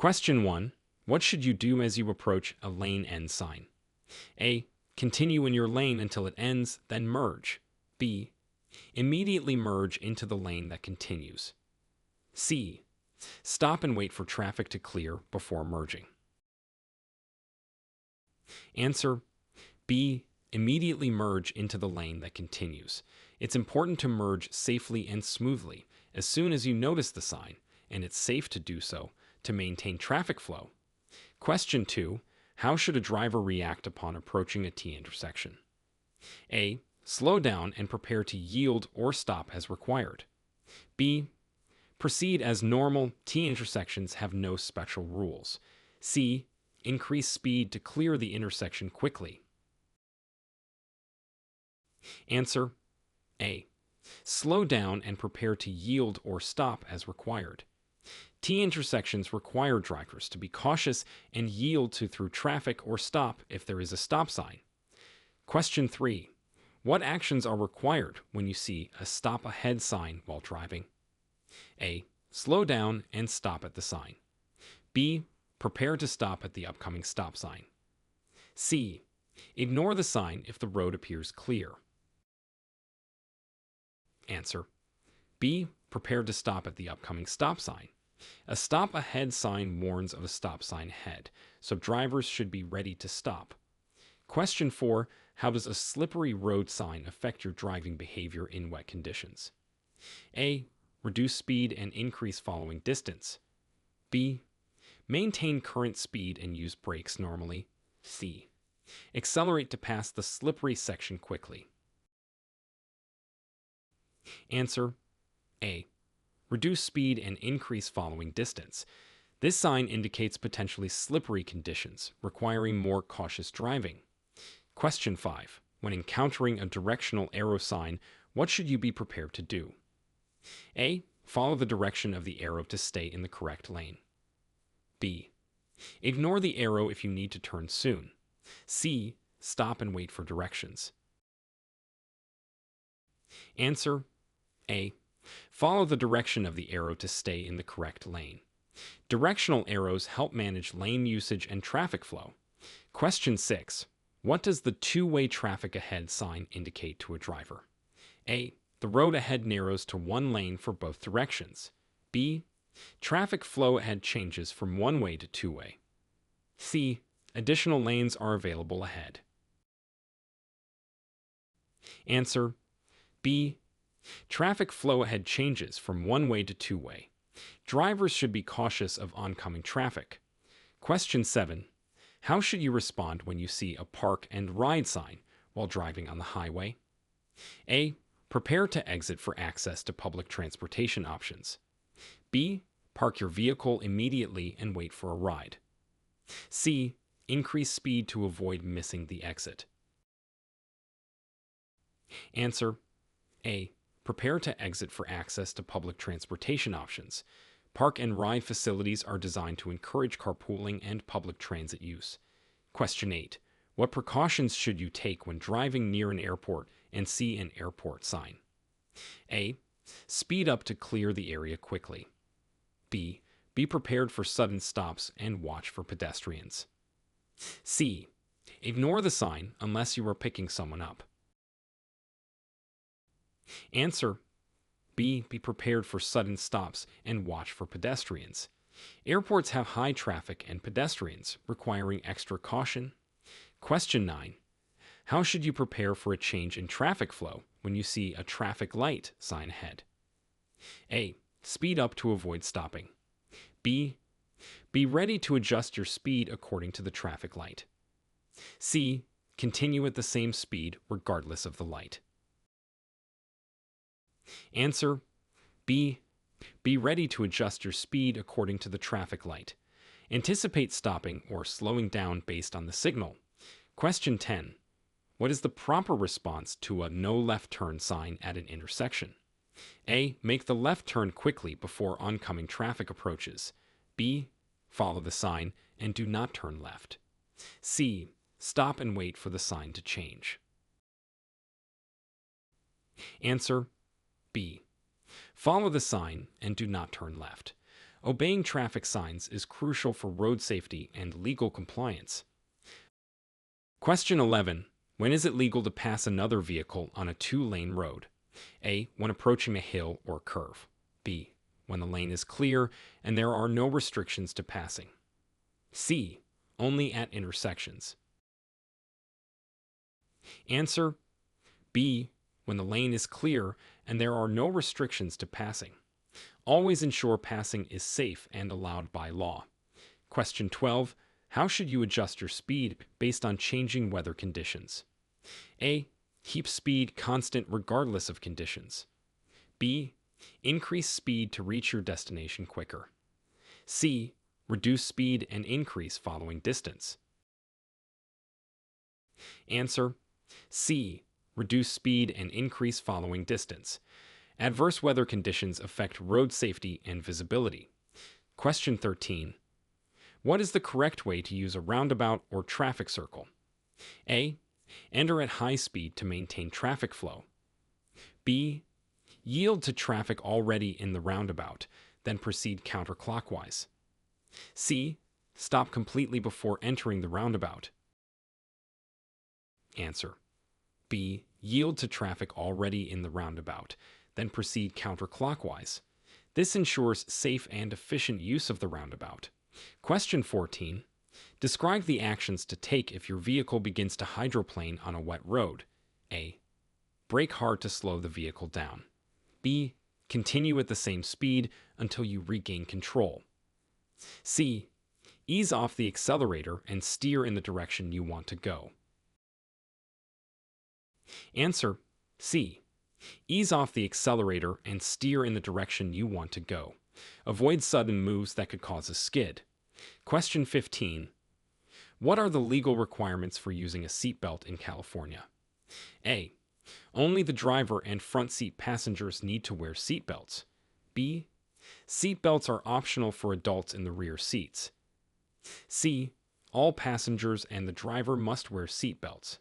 Question 1. What should you do as you approach a lane end sign? A. Continue in your lane until it ends, then merge. B. Immediately merge into the lane that continues. C. Stop and wait for traffic to clear before merging. Answer B. Immediately merge into the lane that continues. It's important to merge safely and smoothly as soon as you notice the sign, and it's safe to do so to maintain traffic flow. Question 2. How should a driver react upon approaching a T intersection? A. Slow down and prepare to yield or stop as required. B. Proceed as normal. T intersections have no special rules. C. Increase speed to clear the intersection quickly. Answer A. Slow down and prepare to yield or stop as required. T intersections require drivers to be cautious and yield to through traffic or stop if there is a stop sign. Question 3. What actions are required when you see a stop ahead sign while driving? A. Slow down and stop at the sign. B. Prepare to stop at the upcoming stop sign. C. Ignore the sign if the road appears clear. Answer B. Prepare to stop at the upcoming stop sign. A stop ahead sign warns of a stop sign ahead, so drivers should be ready to stop. Question 4. How does a slippery road sign affect your driving behavior in wet conditions? A. Reduce speed and increase following distance. B. Maintain current speed and use brakes normally. C. Accelerate to pass the slippery section quickly. Answer A. Reduce speed and increase following distance. This sign indicates potentially slippery conditions, requiring more cautious driving. Question 5. When encountering a directional arrow sign, what should you be prepared to do? A. Follow the direction of the arrow to stay in the correct lane. B. Ignore the arrow if you need to turn soon. C. Stop and wait for directions. Answer A. Follow the direction of the arrow to stay in the correct lane. Directional arrows help manage lane usage and traffic flow. Question 6. What does the two-way traffic ahead sign indicate to a driver? A. The road ahead narrows to one lane for both directions. B. Traffic flow ahead changes from one-way to two-way. C. Additional lanes are available ahead. Answer B. Traffic flow ahead changes from one-way to two-way. Drivers should be cautious of oncoming traffic. Question 7. How should you respond when you see a park and ride sign while driving on the highway? A. Prepare to exit for access to public transportation options. B. Park your vehicle immediately and wait for a ride. C. Increase speed to avoid missing the exit. Answer A. Prepare to exit for access to public transportation options. Park and ride facilities are designed to encourage carpooling and public transit use. Question 8. What precautions should you take when driving near an airport and see an airport sign? A. Speed up to clear the area quickly. B. Be prepared for sudden stops and watch for pedestrians. C. Ignore the sign unless you are picking someone up. Answer B. Be prepared for sudden stops and watch for pedestrians. Airports have high traffic and pedestrians, requiring extra caution. Question 9. How should you prepare for a change in traffic flow when you see a traffic light sign ahead? A. Speed up to avoid stopping. B. Be ready to adjust your speed according to the traffic light. C. Continue at the same speed regardless of the light. Answer B. Be ready to adjust your speed according to the traffic light. Anticipate stopping or slowing down based on the signal. Question 10. What is the proper response to a no left turn sign at an intersection? A. Make the left turn quickly before oncoming traffic approaches. B. Follow the sign and do not turn left. C. Stop and wait for the sign to change. Answer B. Follow the sign and do not turn left. Obeying traffic signs is crucial for road safety and legal compliance. Question 11. When is it legal to pass another vehicle on a two-lane road? A. When approaching a hill or curve. B. When the lane is clear and there are no restrictions to passing. C. Only at intersections. Answer B. When the lane is clear and there are no restrictions to passing. Always ensure passing is safe and allowed by law. Question 12. How should you adjust your speed based on changing weather conditions? A. Keep speed constant regardless of conditions. B. Increase speed to reach your destination quicker. C. Reduce speed and increase following distance. Answer C. Reduce speed and increase following distance. Adverse weather conditions affect road safety and visibility. Question 13. What is the correct way to use a roundabout or traffic circle? A. Enter at high speed to maintain traffic flow. B. Yield to traffic already in the roundabout, then proceed counterclockwise. C. Stop completely before entering the roundabout. Answer B. Yield to traffic already in the roundabout, then proceed counterclockwise. This ensures safe and efficient use of the roundabout. Question 14. Describe the actions to take if your vehicle begins to hydroplane on a wet road. A. Brake hard to slow the vehicle down. B. Continue at the same speed until you regain control. C. Ease off the accelerator and steer in the direction you want to go. Answer C. Ease off the accelerator and steer in the direction you want to go. Avoid sudden moves that could cause a skid. Question 15. What are the legal requirements for using a seatbelt in California? A. Only the driver and front seat passengers need to wear seatbelts. B. Seatbelts are optional for adults in the rear seats. C. All passengers and the driver must wear seatbelts.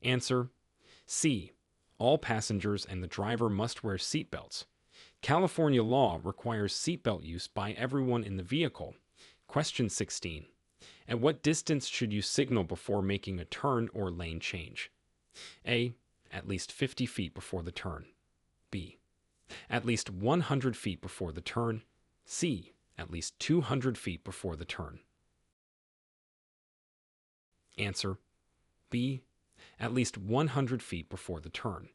Answer C. All passengers and the driver must wear seatbelts. California law requires seatbelt use by everyone in the vehicle. Question 16. At what distance should you signal before making a turn or lane change? A. At least 50 feet before the turn. B. At least 100 feet before the turn. C. At least 200 feet before the turn. Answer B. At least 100 feet before the turn.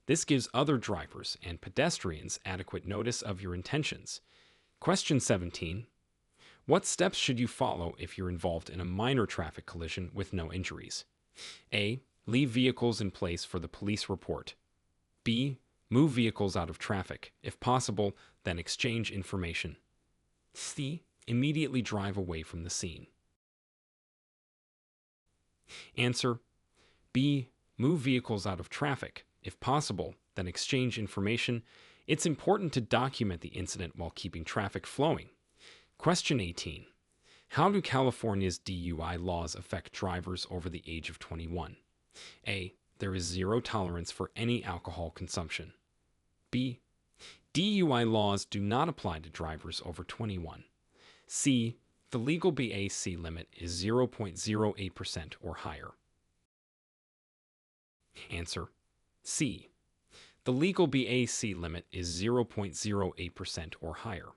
This gives other drivers and pedestrians adequate notice of your intentions. Question 17. What steps should you follow if you're involved in a minor traffic collision with no injuries? A. Leave vehicles in place for the police report. B. Move vehicles out of traffic. If possible, then exchange information. C. Immediately drive away from the scene. Answer B. Move vehicles out of traffic. If possible, then exchange information. It's important to document the incident while keeping traffic flowing. Question 18. How do California's DUI laws affect drivers over the age of 21? A. There is zero tolerance for any alcohol consumption. B. DUI laws do not apply to drivers over 21. C. The legal BAC limit is 0.08% or higher. Answer C. The legal BAC limit is 0.08% or higher.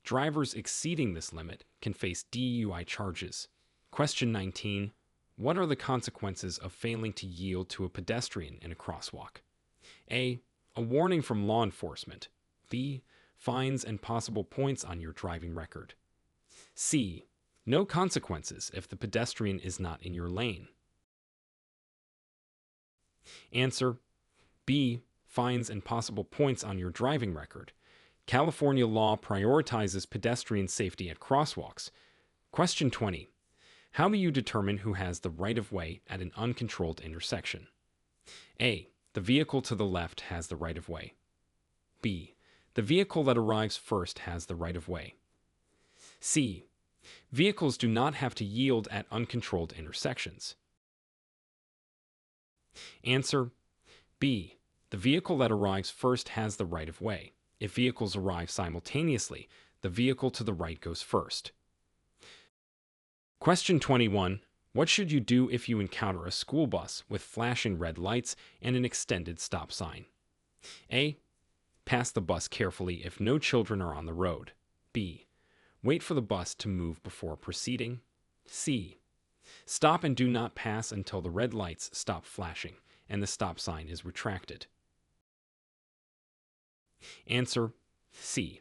Drivers exceeding this limit can face DUI charges. Question 19. What are the consequences of failing to yield to a pedestrian in a crosswalk? A. A warning from law enforcement. B. Fines and possible points on your driving record. C. No consequences if the pedestrian is not in your lane. Answer B. Fines and possible points on your driving record. California law prioritizes pedestrian safety at crosswalks. Question 20. How do you determine who has the right-of-way at an uncontrolled intersection? A. The vehicle to the left has the right-of-way. B. The vehicle that arrives first has the right-of-way. C. Vehicles do not have to yield at uncontrolled intersections. Answer B. The vehicle that arrives first has the right-of-way. If vehicles arrive simultaneously, the vehicle to the right goes first. Question 21. What should you do if you encounter a school bus with flashing red lights and an extended stop sign? A. Pass the bus carefully if no children are on the road. B. Wait for the bus to move before proceeding. C. Stop and do not pass until the red lights stop flashing and the stop sign is retracted. Answer C.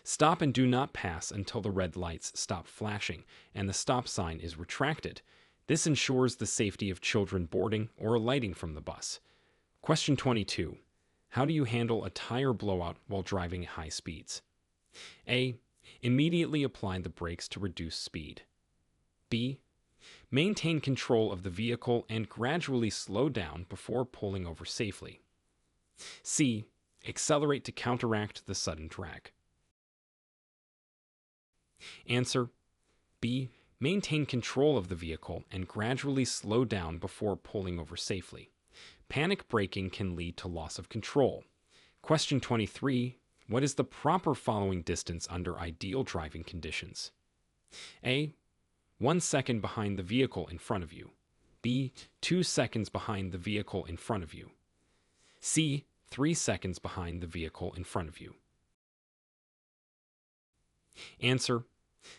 Stop and do not pass until the red lights stop flashing and the stop sign is retracted. This ensures the safety of children boarding or alighting from the bus. Question 22. How do you handle a tire blowout while driving at high speeds? A. Immediately apply the brakes to reduce speed. B. Maintain control of the vehicle and gradually slow down before pulling over safely. C. Accelerate to counteract the sudden drag. Answer B. Maintain control of the vehicle and gradually slow down before pulling over safely. Panic braking can lead to loss of control. Question 23. What is the proper following distance under ideal driving conditions? A. 1 second behind the vehicle in front of you. B. 2 seconds behind the vehicle in front of you. C. 3 seconds behind the vehicle in front of you. Answer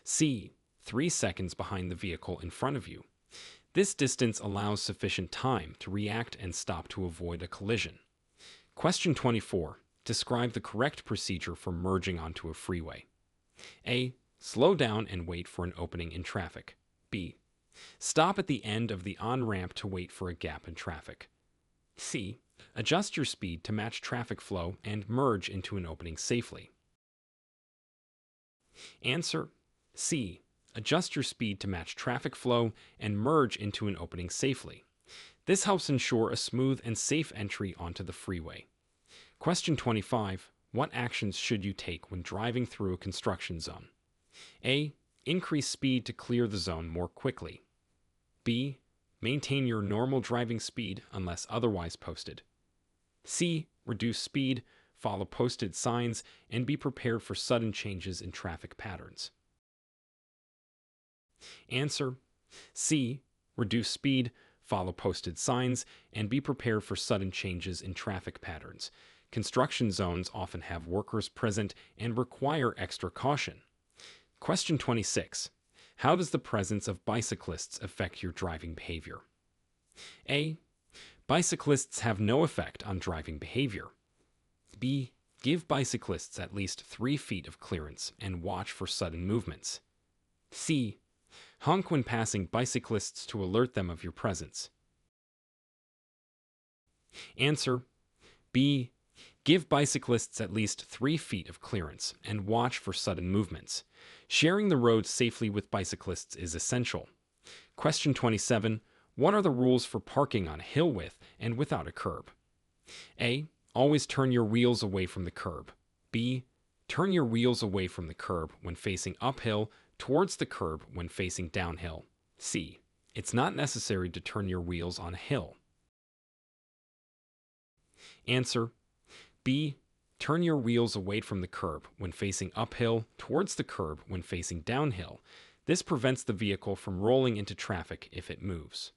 C. 3 seconds behind the vehicle in front of you. This distance allows sufficient time to react and stop to avoid a collision. Question 24. Describe the correct procedure for merging onto a freeway. A. Slow down and wait for an opening in traffic. B. Stop at the end of the on-ramp to wait for a gap in traffic. C. Adjust your speed to match traffic flow and merge into an opening safely. Answer C. Adjust your speed to match traffic flow and merge into an opening safely. This helps ensure a smooth and safe entry onto the freeway. Question 25. What actions should you take when driving through a construction zone? A. Increase speed to clear the zone more quickly. B. Maintain your normal driving speed unless otherwise posted. C. Reduce speed, follow posted signs, and be prepared for sudden changes in traffic patterns. Answer C. Reduce speed, follow posted signs, and be prepared for sudden changes in traffic patterns. Construction zones often have workers present and require extra caution. Question 26. How does the presence of bicyclists affect your driving behavior? A. Bicyclists have no effect on driving behavior. B. Give bicyclists at least 3 feet of clearance and watch for sudden movements. C. Honk when passing bicyclists to alert them of your presence. Answer B. Give bicyclists at least 3 feet of clearance and watch for sudden movements. Sharing the road safely with bicyclists is essential. Question 27. What are the rules for parking on a hill with and without a curb? A. Always turn your wheels away from the curb. B. Turn your wheels away from the curb when facing uphill, towards the curb when facing downhill. C. It's not necessary to turn your wheels on a hill. Answer B. Turn your wheels away from the curb when facing uphill, towards the curb when facing downhill. This prevents the vehicle from rolling into traffic if it moves.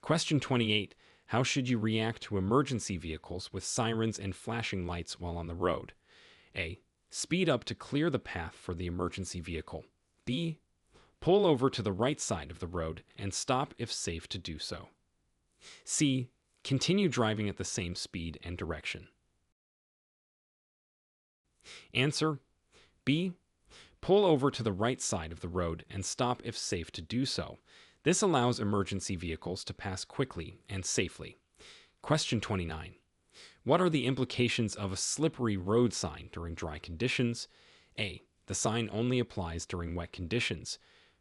Question 28. How should you react to emergency vehicles with sirens and flashing lights while on the road? A. Speed up to clear the path for the emergency vehicle. B. Pull over to the right side of the road and stop if safe to do so. C. Continue driving at the same speed and direction. Answer B. Pull over to the right side of the road and stop if safe to do so. This allows emergency vehicles to pass quickly and safely. Question 29. What are the implications of a slippery road sign during dry conditions? A. The sign only applies during wet conditions.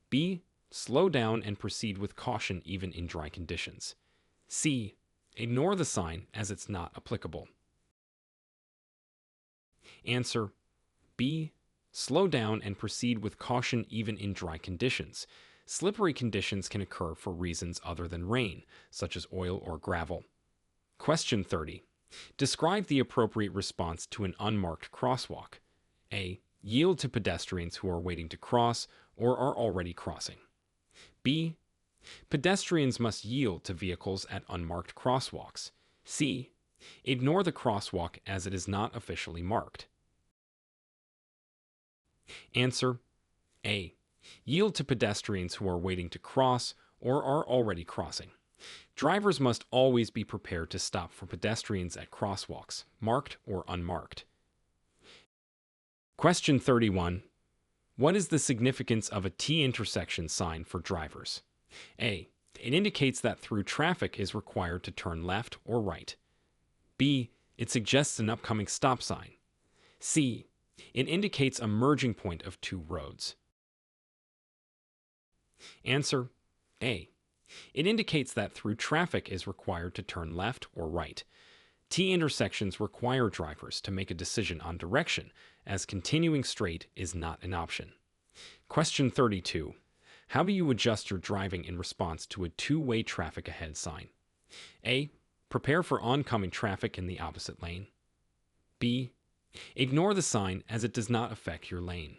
B. Slow down and proceed with caution even in dry conditions. C. Ignore the sign as it's not applicable. Answer B. Slow down and proceed with caution even in dry conditions. Slippery conditions can occur for reasons other than rain, such as oil or gravel. Question 30. Describe the appropriate response to an unmarked crosswalk. A. Yield to pedestrians who are waiting to cross or are already crossing. B. Pedestrians must yield to vehicles at unmarked crosswalks. C. Ignore the crosswalk as it is not officially marked. Answer: A. Yield to pedestrians who are waiting to cross or are already crossing. Drivers must always be prepared to stop for pedestrians at crosswalks, marked or unmarked. Question 31. What is the significance of a T intersection sign for drivers? A. It indicates that through traffic is required to turn left or right. B. It suggests an upcoming stop sign. C. It indicates a merging point of two roads. Answer: A. It indicates that through traffic is required to turn left or right. T intersections require drivers to make a decision on direction, as continuing straight is not an option. Question 32. How do you adjust your driving in response to a two-way traffic ahead sign? A. Prepare for oncoming traffic in the opposite lane. B. Ignore the sign as it does not affect your lane.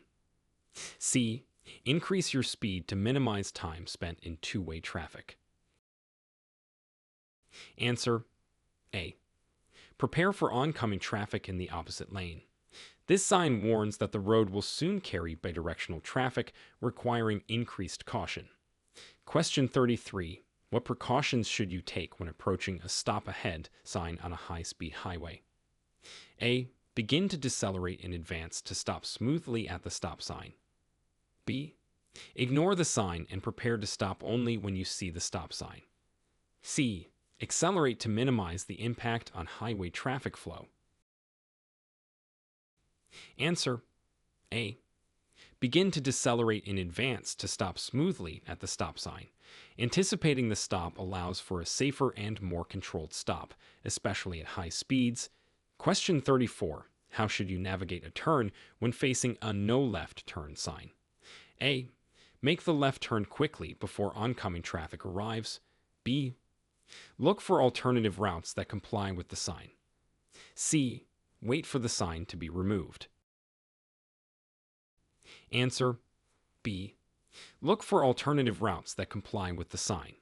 C. Increase your speed to minimize time spent in two-way traffic. Answer: A. Prepare for oncoming traffic in the opposite lane. This sign warns that the road will soon carry bidirectional traffic, requiring increased caution. Question 33. What precautions should you take when approaching a stop ahead sign on a high-speed highway? A. Begin to decelerate in advance to stop smoothly at the stop sign. B. Ignore the sign and prepare to stop only when you see the stop sign. C. Accelerate to minimize the impact on highway traffic flow. Answer: A. Begin to decelerate in advance to stop smoothly at the stop sign. Anticipating the stop allows for a safer and more controlled stop, especially at high speeds. Question 34. How should you navigate a turn when facing a no left turn sign? A. Make the left turn quickly before oncoming traffic arrives. B. Look for alternative routes that comply with the sign. C. Wait for the sign to be removed. Answer: B. Look for alternative routes that comply with the sign.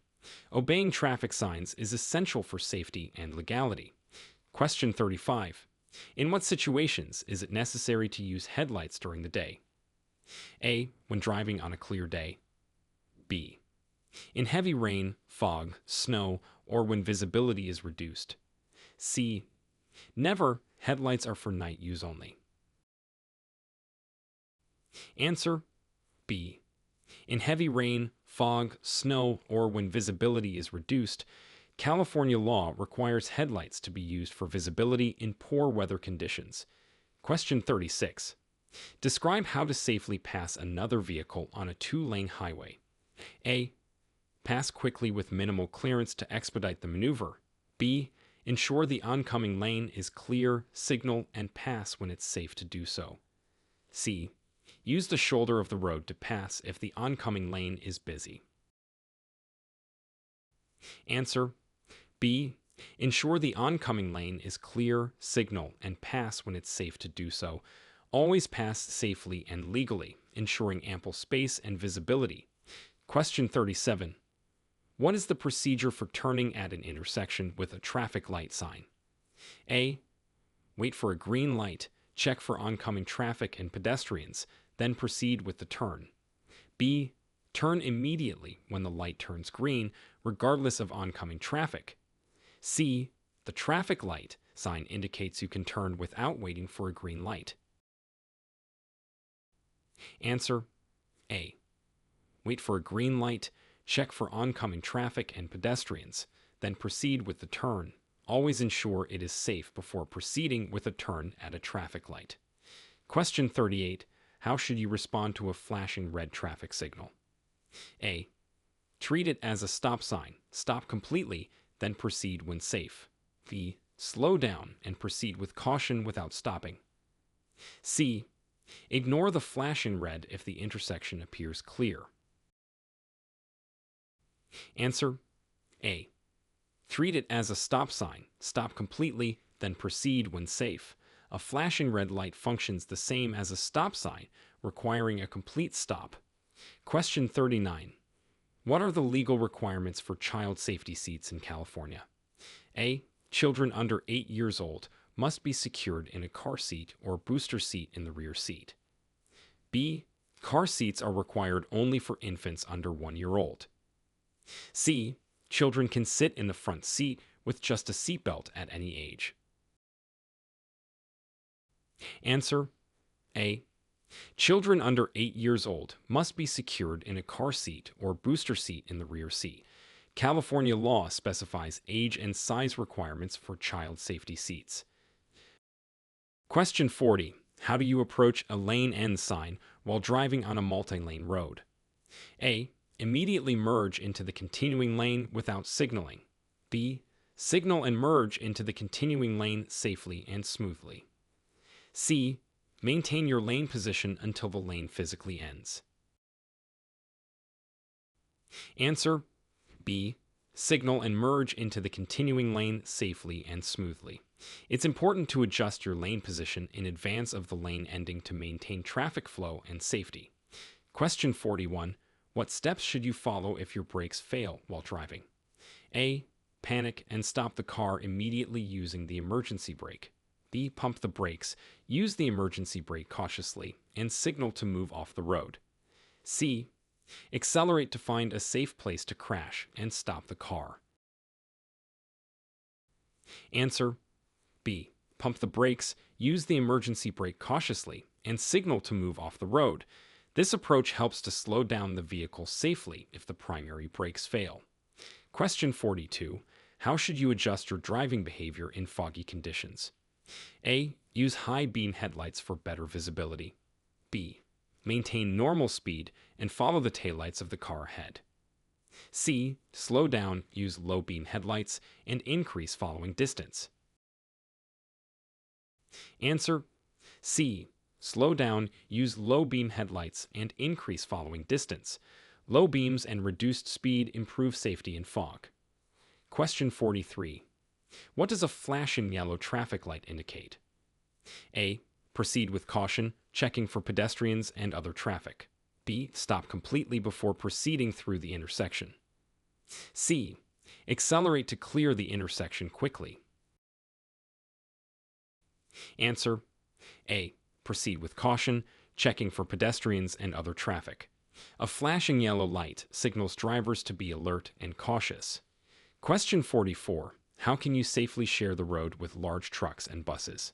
Obeying traffic signs is essential for safety and legality. Question 35. In what situations is it necessary to use headlights during the day? A. When driving on a clear day. B. In heavy rain, fog, snow, or when visibility is reduced. C. Never. Headlights are for night use only. Answer: B. In heavy rain, fog, snow, or when visibility is reduced. California law requires headlights to be used for visibility in poor weather conditions. Question 36. Describe how to safely pass another vehicle on a two-lane highway. A. Pass quickly with minimal clearance to expedite the maneuver. B. Ensure the oncoming lane is clear, signal, and pass when it's safe to do so. C. Use the shoulder of the road to pass if the oncoming lane is busy. Answer: B. Ensure the oncoming lane is clear, signal, and pass when it's safe to do so. Always pass safely and legally, ensuring ample space and visibility. Question 37. What is the procedure for turning at an intersection with a traffic light sign? A. Wait for a green light, check for oncoming traffic and pedestrians, then proceed with the turn. B. Turn immediately when the light turns green, regardless of oncoming traffic. C. The traffic light sign indicates you can turn without waiting for a green light. Answer: A. Wait for a green light, check for oncoming traffic and pedestrians, then proceed with the turn. Always ensure it is safe before proceeding with a turn at a traffic light. Question 38. How should you respond to a flashing red traffic signal? A. Treat it as a stop sign. Stop completely, then proceed when safe. B. Slow down and proceed with caution without stopping. C. Ignore the flashing red if the intersection appears clear. Answer: A. Treat it as a stop sign. Stop completely, then proceed when safe. A flashing red light functions the same as a stop sign, requiring a complete stop. Question 39. What are the legal requirements for child safety seats in California? A. Children under 8 years old must be secured in a car seat or booster seat in the rear seat. B. Car seats are required only for infants under 1 year old. C. Children can sit in the front seat with just a seatbelt at any age. Answer A. Children under 8 years old must be secured in a car seat or booster seat in the rear seat. California law specifies age and size requirements for child safety seats. Question 40. How do you approach a lane end sign while driving on a multi-lane road? A. Immediately merge into the continuing lane without signaling. B. Signal and merge into the continuing lane safely and smoothly. C. Maintain your lane position until the lane physically ends. Answer B. Signal and merge into the continuing lane safely and smoothly. It's important to adjust your lane position in advance of the lane ending to maintain traffic flow and safety. Question 41. What steps should you follow if your brakes fail while driving? A. Panic and stop the car immediately using the emergency brake. B. Pump the brakes, use the emergency brake cautiously, and signal to move off the road. C. Accelerate to find a safe place to crash and stop the car. Answer B. Pump the brakes, use the emergency brake cautiously, and signal to move off the road. This approach helps to slow down the vehicle safely if the primary brakes fail. Question 42. How should you adjust your driving behavior in foggy conditions? A. Use high beam headlights for better visibility. B. Maintain normal speed and follow the taillights of the car ahead. C. Slow down, use low beam headlights, and increase following distance. Answer C. Slow down, use low beam headlights, and increase following distance. Low beams and reduced speed improve safety in fog. Question 43. What does a flashing yellow traffic light indicate? A. Proceed with caution, checking for pedestrians and other traffic. B. Stop completely before proceeding through the intersection. C. Accelerate to clear the intersection quickly. Answer A. Proceed with caution, checking for pedestrians and other traffic. A flashing yellow light signals drivers to be alert and cautious. Question 44. How can you safely share the road with large trucks and buses?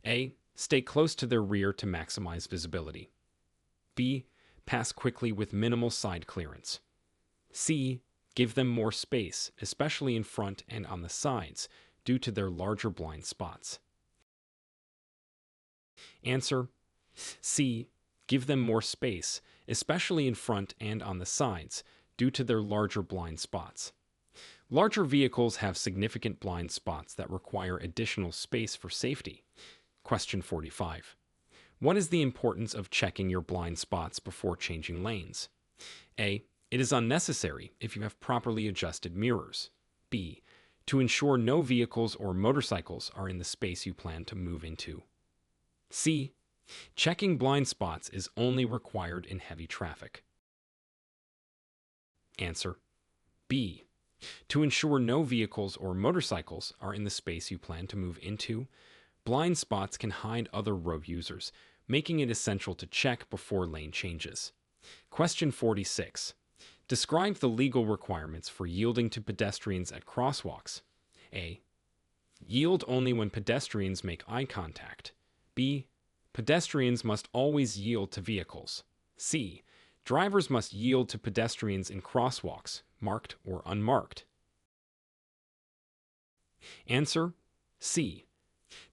A. Stay close to their rear to maximize visibility. B. Pass quickly with minimal side clearance. C. Give them more space, especially in front and on the sides, due to their larger blind spots. Answer C. Give them more space, especially in front and on the sides, due to their larger blind spots. Larger vehicles have significant blind spots that require additional space for safety. Question 45. What is the importance of checking your blind spots before changing lanes? A. It is unnecessary if you have properly adjusted mirrors. B. To ensure no vehicles or motorcycles are in the space you plan to move into. C. Checking blind spots is only required in heavy traffic. Answer B. To ensure no vehicles or motorcycles are in the space you plan to move into, blind spots can hide other road users, making it essential to check before lane changes. Question 46. Describe the legal requirements for yielding to pedestrians at crosswalks. A. Yield only when pedestrians make eye contact. B. Pedestrians must always yield to vehicles. C. Drivers must yield to pedestrians in crosswalks, marked or unmarked. Answer C.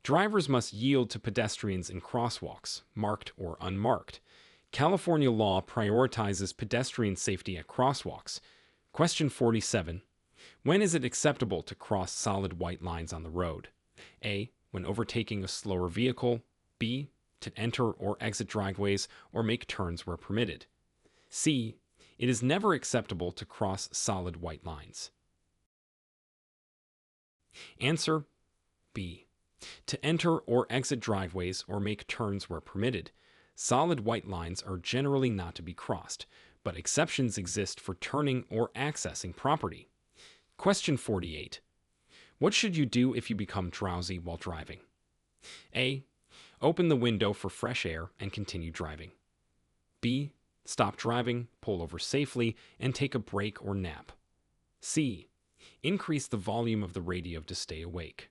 Drivers must yield to pedestrians in crosswalks, marked or unmarked. California law prioritizes pedestrian safety at crosswalks. Question 47. When is it acceptable to cross solid white lines on the road? A. When overtaking a slower vehicle. B. To enter or exit driveways or make turns where permitted. C. It is never acceptable to cross solid white lines. Answer B. To enter or exit driveways or make turns where permitted, solid white lines are generally not to be crossed, but exceptions exist for turning or accessing property. Question 48. What should you do if you become drowsy while driving? A. Open the window for fresh air and continue driving. B. Stop driving, pull over safely, and take a break or nap. C. Increase the volume of the radio to stay awake.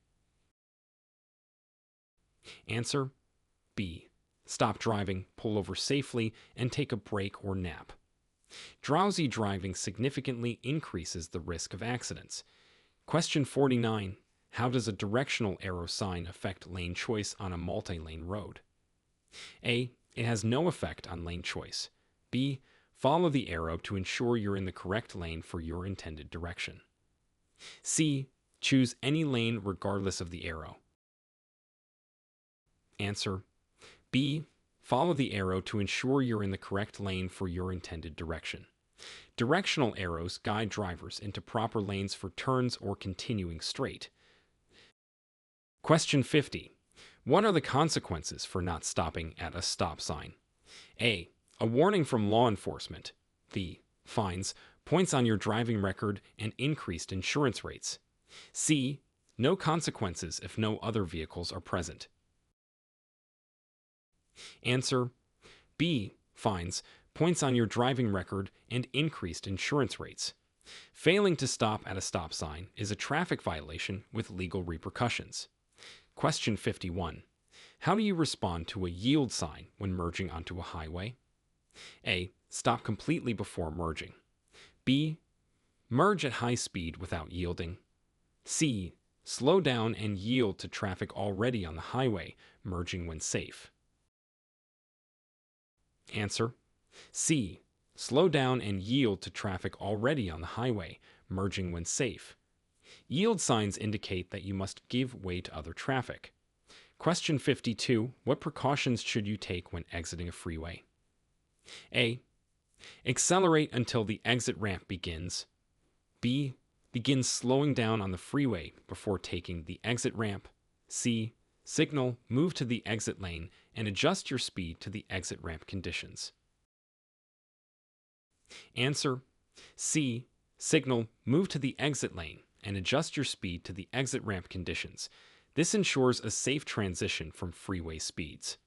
Answer: B. Stop driving, pull over safely, and take a break or nap. Drowsy driving significantly increases the risk of accidents. Question 49. How does a directional arrow sign affect lane choice on a multi-lane road? A. It has no effect on lane choice. B. Follow the arrow to ensure you're in the correct lane for your intended direction. C. Choose any lane regardless of the arrow. Answer: B. Follow the arrow to ensure you're in the correct lane for your intended direction. Directional arrows guide drivers into proper lanes for turns or continuing straight. Question 50. What are the consequences for not stopping at a stop sign? A. A warning from law enforcement. B. Fines, points on your driving record, and increased insurance rates. C. No consequences if no other vehicles are present. Answer: B. Fines, points on your driving record, and increased insurance rates. Failing to stop at a stop sign is a traffic violation with legal repercussions. Question 51. How do you respond to a yield sign when merging onto a highway? A. Stop completely before merging. B. Merge at high speed without yielding. C. Slow down and yield to traffic already on the highway, merging when safe. Answer: C. Slow down and yield to traffic already on the highway, merging when safe. Yield signs indicate that you must give way to other traffic. Question 52. What precautions should you take when exiting a freeway? A. Accelerate until the exit ramp begins. B. Begin slowing down on the freeway before taking the exit ramp. C. Signal, move to the exit lane, and adjust your speed to the exit ramp conditions. Answer: C. Signal, move to the exit lane, and adjust your speed to the exit ramp conditions. This ensures a safe transition from freeway speeds.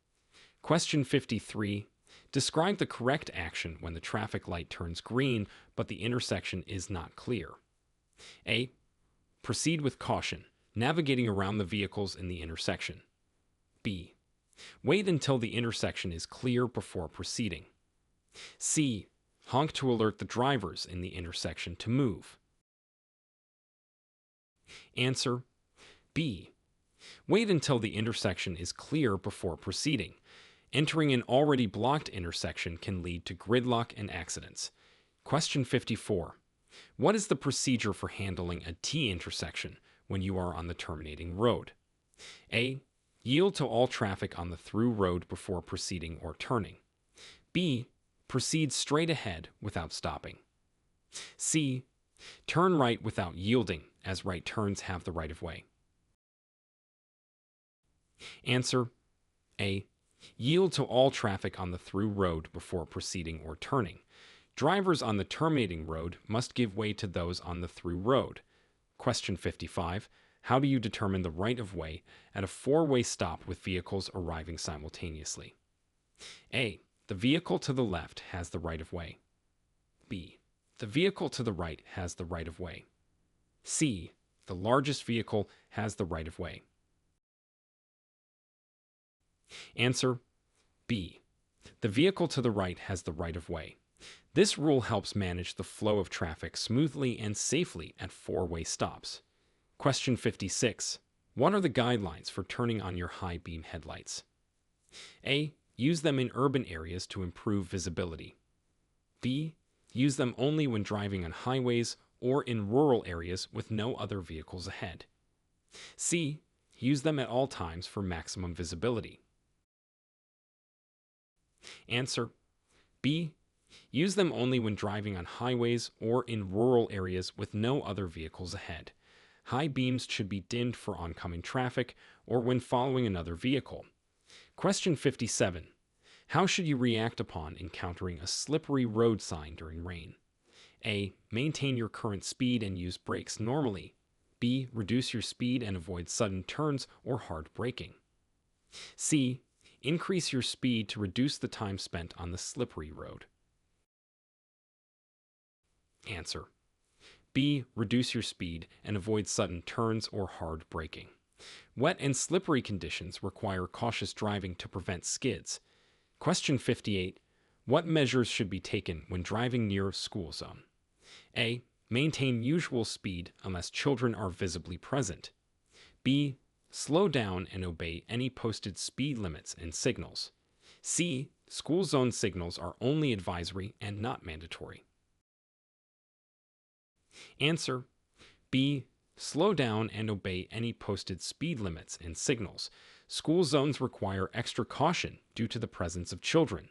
Question 53. Describe the correct action when the traffic light turns green, but the intersection is not clear. A. Proceed with caution, navigating around the vehicles in the intersection. B. Wait until the intersection is clear before proceeding. C. Honk to alert the drivers in the intersection to move. Answer: B. Wait until the intersection is clear before proceeding. Entering an already blocked intersection can lead to gridlock and accidents. Question 54. What is the procedure for handling a T intersection when you are on the terminating road? A. Yield to all traffic on the through road before proceeding or turning. B. Proceed straight ahead without stopping. C. Turn right without yielding, as right turns have the right of way. Answer: A. Yield to all traffic on the through road before proceeding or turning. Drivers on the terminating road must give way to those on the through road. Question 55. How do you determine the right of way at a four-way stop with vehicles arriving simultaneously? A. The vehicle to the left has the right of way. B. The vehicle to the right has the right of way. C. The largest vehicle has the right of way. Answer: B. The vehicle to the right has the right of way. This rule helps manage the flow of traffic smoothly and safely at four-way stops. Question 56. What are the guidelines for turning on your high beam headlights? A. Use them in urban areas to improve visibility. B. Use them only when driving on highways or in rural areas with no other vehicles ahead. C. Use them at all times for maximum visibility. Answer: B. Use them only when driving on highways or in rural areas with no other vehicles ahead. High beams should be dimmed for oncoming traffic or when following another vehicle. Question 57. How should you react upon encountering a slippery road sign during rain? A. Maintain your current speed and use brakes normally. B. Reduce your speed and avoid sudden turns or hard braking. C. Increase your speed to reduce the time spent on the slippery road. Answer. B. Reduce your speed and avoid sudden turns or hard braking. Wet and slippery conditions require cautious driving to prevent skids. Question 58. What measures should be taken when driving near a school zone? A. Maintain usual speed unless children are visibly present. B. Slow down and obey any posted speed limits and signals. C. School zone signals are only advisory and not mandatory. Answer. B. Slow down and obey any posted speed limits and signals. School zones require extra caution due to the presence of children.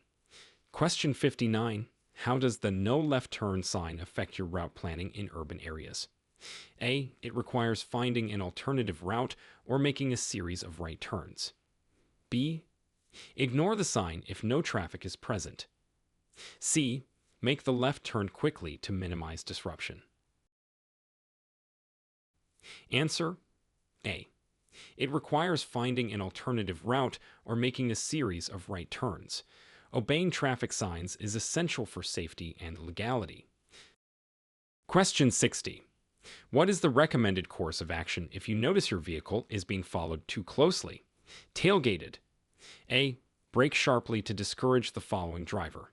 Question 59. How does the no left turn sign affect your route planning in urban areas? A. It requires finding an alternative route or making a series of right turns. B. Ignore the sign if no traffic is present. C. Make the left turn quickly to minimize disruption. Answer. A. It requires finding an alternative route or making a series of right turns. Obeying traffic signs is essential for safety and legality. Question 60. What is the recommended course of action if you notice your vehicle is being followed too closely? Tailgated. A. Brake sharply to discourage the following driver.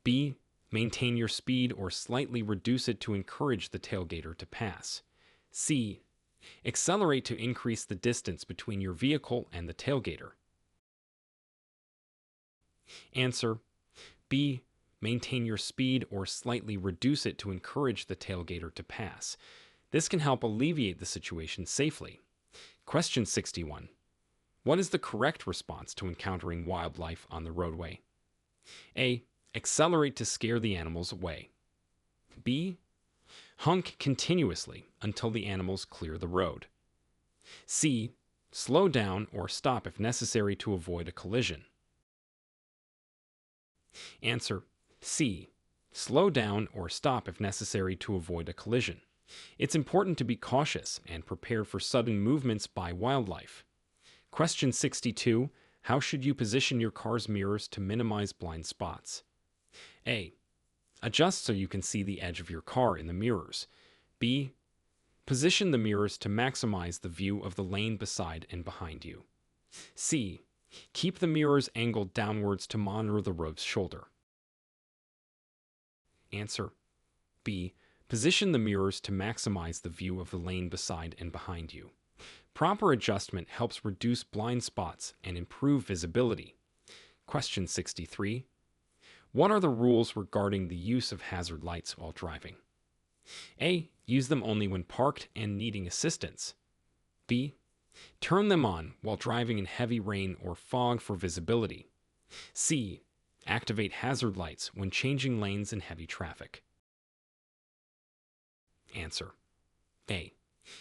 B. Maintain your speed or slightly reduce it to encourage the tailgater to pass. C. Accelerate to increase the distance between your vehicle and the tailgater. Answer. B. Maintain your speed or slightly reduce it to encourage the tailgater to pass. This can help alleviate the situation safely. Question 61. What is the correct response to encountering wildlife on the roadway? A. Accelerate to scare the animals away. B. Honk continuously until the animals clear the road. C. Slow down or stop if necessary to avoid a collision. Answer. C. Slow down or stop if necessary to avoid a collision. It's important to be cautious and prepared for sudden movements by wildlife. Question 62. How should you position your car's mirrors to minimize blind spots? A. Adjust so you can see the edge of your car in the mirrors. B. Position the mirrors to maximize the view of the lane beside and behind you. C. Keep the mirrors angled downwards to monitor the road's shoulder. Answer. B. Position the mirrors to maximize the view of the lane beside and behind you. Proper adjustment helps reduce blind spots and improve visibility. Question 63. What are the rules regarding the use of hazard lights while driving? A. Use them only when parked and needing assistance. B. Turn them on while driving in heavy rain or fog for visibility. C. Activate hazard lights when changing lanes in heavy traffic. Answer. A.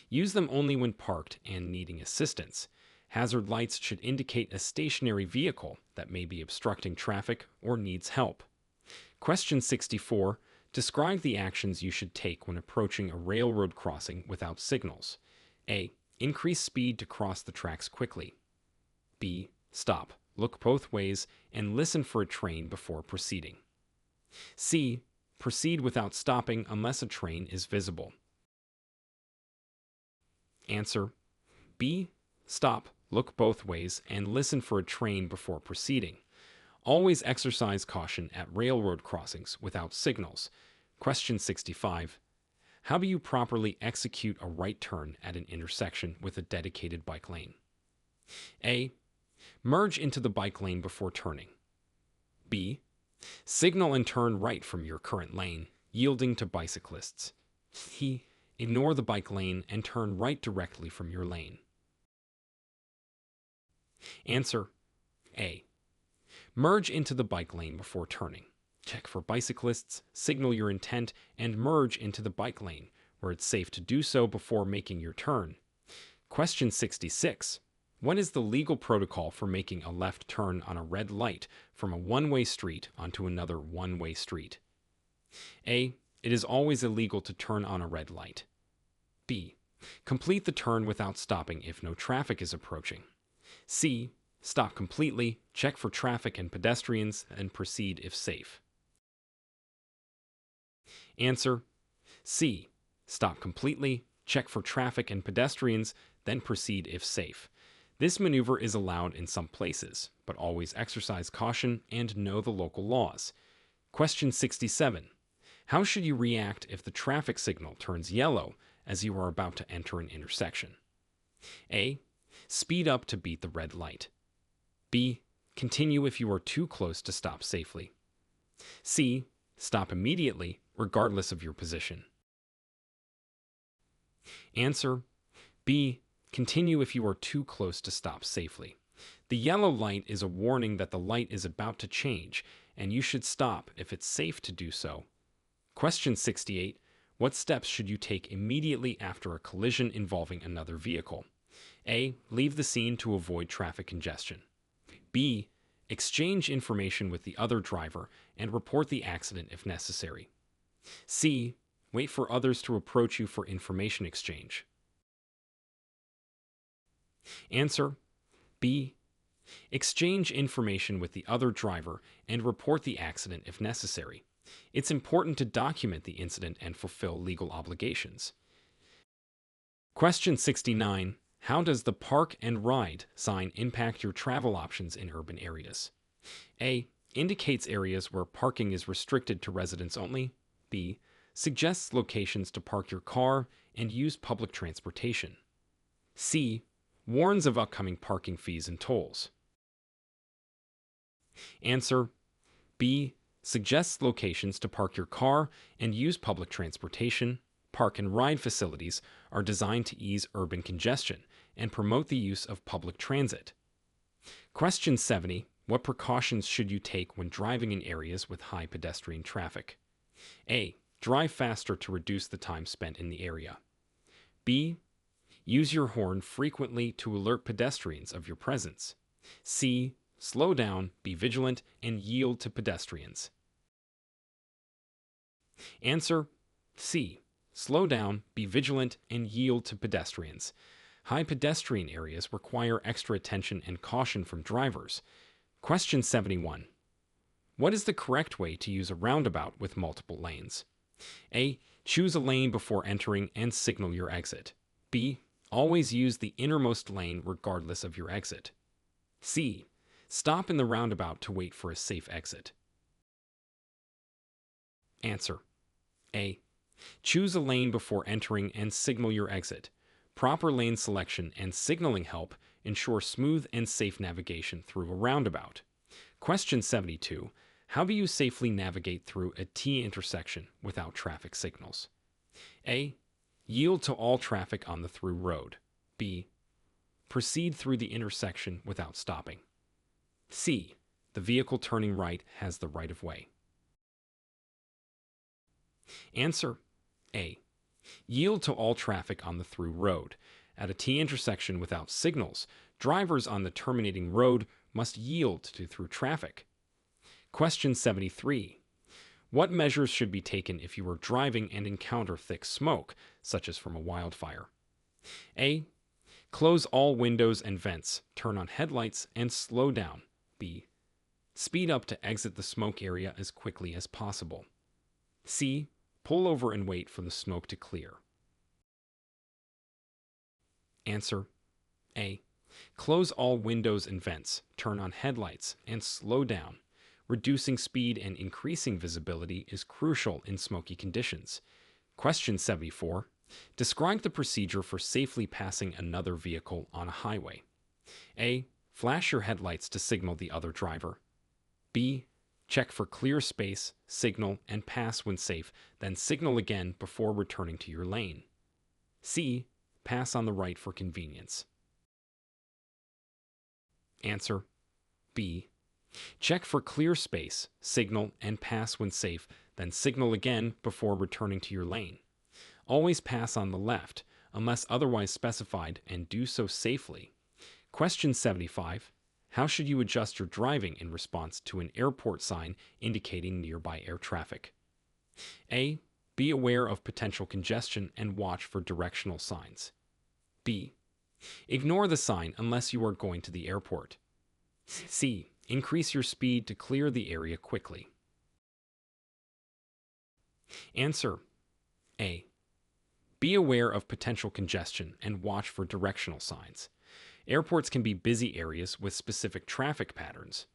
Use them only when parked and needing assistance. Hazard lights should indicate a stationary vehicle that may be obstructing traffic or needs help. Question 64. Describe the actions you should take when approaching a railroad crossing without signals. A. Increase speed to cross the tracks quickly. B. Stop, look both ways, and listen for a train before proceeding. C. Proceed without stopping unless a train is visible. Answer. B. Stop, look both ways, and listen for a train before proceeding. Always exercise caution at railroad crossings without signals. Question 65. How do you properly execute a right turn at an intersection with a dedicated bike lane? A. Merge into the bike lane before turning. B. Signal and turn right from your current lane, yielding to bicyclists. C. Ignore the bike lane and turn right directly from your lane. Answer. A. Merge into the bike lane before turning. Check for bicyclists, signal your intent, and merge into the bike lane, where it's safe to do so before making your turn. Question 66. What is the legal protocol for making a left turn on a red light from a one-way street onto another one-way street? A. It is always illegal to turn on a red light. B. Complete the turn without stopping if no traffic is approaching. C. Stop completely, check for traffic and pedestrians, and proceed if safe. Answer: C. Stop completely, check for traffic and pedestrians, then proceed if safe. This maneuver is allowed in some places, but always exercise caution and know the local laws. Question 67. How should you react if the traffic signal turns yellow as you are about to enter an intersection? A. Speed up to beat the red light. B. Continue if you are too close to stop safely. C. Stop immediately, regardless of your position. Answer: B. Continue if you are too close to stop safely. The yellow light is a warning that the light is about to change, and you should stop if it's safe to do so. Question 68. What steps should you take immediately after a collision involving another vehicle? A. Leave the scene to avoid traffic congestion. B. Exchange information with the other driver and report the accident if necessary. C. Wait for others to approach you for information exchange. Answer: B. Exchange information with the other driver and report the accident if necessary. It's important to document the incident and fulfill legal obligations. Question 69. How does the park and ride sign impact your travel options in urban areas? A. Indicates areas where parking is restricted to residents only. B. Suggests locations to park your car and use public transportation. C. Warns of upcoming parking fees and tolls. Answer: B. Suggests locations to park your car and use public transportation. Park and ride facilities are designed to ease urban congestion and promote the use of public transit. Question 70. What precautions should you take when driving in areas with high pedestrian traffic? A. Drive faster to reduce the time spent in the area. B. Use your horn frequently to alert pedestrians of your presence. C. Slow down, be vigilant, and yield to pedestrians. Answer: C. Slow down, be vigilant, and yield to pedestrians. High pedestrian areas require extra attention and caution from drivers. Question 71. What is the correct way to use a roundabout with multiple lanes? A. Choose a lane before entering and signal your exit. B. Always use the innermost lane regardless of your exit. C. Stop in the roundabout to wait for a safe exit. Answer: A. Choose a lane before entering and signal your exit. Proper lane selection and signaling help ensure smooth and safe navigation through a roundabout. Question 72. How do you safely navigate through a T intersection without traffic signals? A. Yield to all traffic on the through road. B. Proceed through the intersection without stopping. C. The vehicle turning right has the right of way. Answer: A. Yield to all traffic on the through road. At a T intersection without signals, drivers on the terminating road must yield to through traffic. Question 73. What measures should be taken if you are driving and encounter thick smoke, such as from a wildfire? A. Close all windows and vents, turn on headlights, and slow down. B. Speed up to exit the smoke area as quickly as possible. C. Pull over and wait for the smoke to clear. Answer: A. Close all windows and vents, turn on headlights, and slow down. Reducing speed and increasing visibility is crucial in smoky conditions. Question 74. Describe the procedure for safely passing another vehicle on a highway. A. Flash your headlights to signal the other driver. B. Check for clear space, signal, and pass when safe, then signal again before returning to your lane. C. Pass on the right for convenience. Answer: B. Check for clear space, signal, and pass when safe, then signal again before returning to your lane. Always pass on the left, unless otherwise specified, and do so safely. Question 75. How should you adjust your driving in response to an airport sign indicating nearby air traffic? A. Be aware of potential congestion and watch for directional signs. B. Ignore the sign unless you are going to the airport. C. Increase your speed to clear the area quickly. Answer A. Be aware of potential congestion and watch for directional signs. Airports can be busy areas with specific traffic patterns.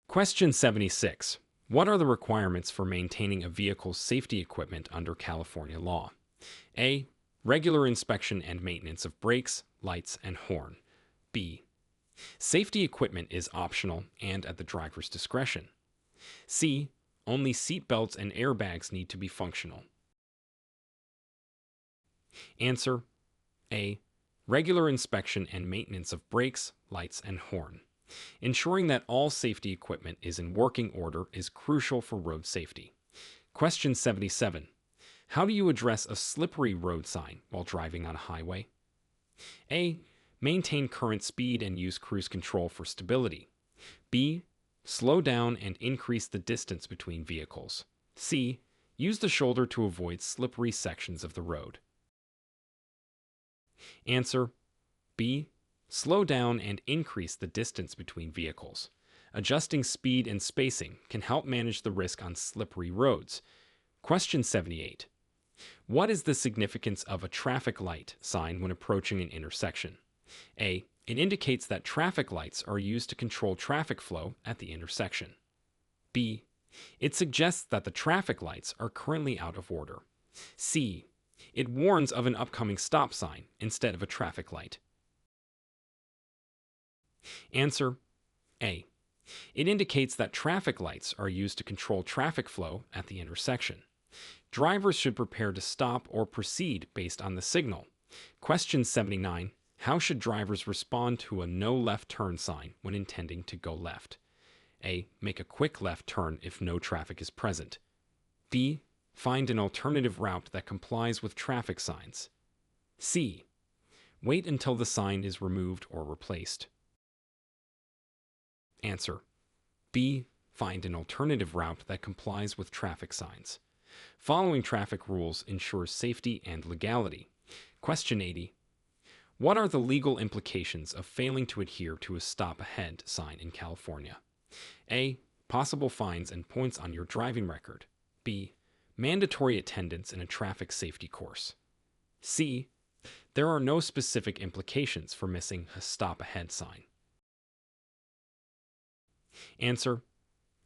Question 76. What are the requirements for maintaining a vehicle's safety equipment under California law? A. Regular inspection and maintenance of brakes, lights, and horn. B. Safety equipment is optional and at the driver's discretion. C. Only seat belts and airbags need to be functional. Answer A. Regular inspection and maintenance of brakes, lights, and horn. Ensuring that all safety equipment is in working order is crucial for road safety. Question 77. How do you address a slippery road sign while driving on a highway? A. Maintain current speed and use cruise control for stability. B. Slow down and increase the distance between vehicles. C. Use the shoulder to avoid slippery sections of the road. Answer B. Slow down and increase the distance between vehicles. Adjusting speed and spacing can help manage the risk on slippery roads. Question 78. What is the significance of a traffic light sign when approaching an intersection? A. It indicates that traffic lights are used to control traffic flow at the intersection. B. It suggests that the traffic lights are currently out of order. C. It warns of an upcoming stop sign instead of a traffic light. Answer A. It indicates that traffic lights are used to control traffic flow at the intersection. Drivers should prepare to stop or proceed based on the signal. Question 79. How should drivers respond to a no left turn sign when intending to go left? A. Make a quick left turn if no traffic is present. B. Find an alternative route that complies with traffic signs. C. Wait until the sign is removed or replaced. Answer B. Find an alternative route that complies with traffic signs. Following traffic rules ensures safety and legality. Question 80. What are the legal implications of failing to adhere to a stop ahead sign in California? A. Possible fines and points on your driving record. B. Mandatory attendance in a traffic safety course. C. There are no specific implications for missing a stop ahead sign. Answer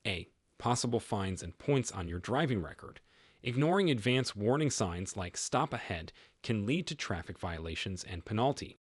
A. Possible fines and points on your driving record. Ignoring advance warning signs like stop ahead can lead to traffic violations and penalty.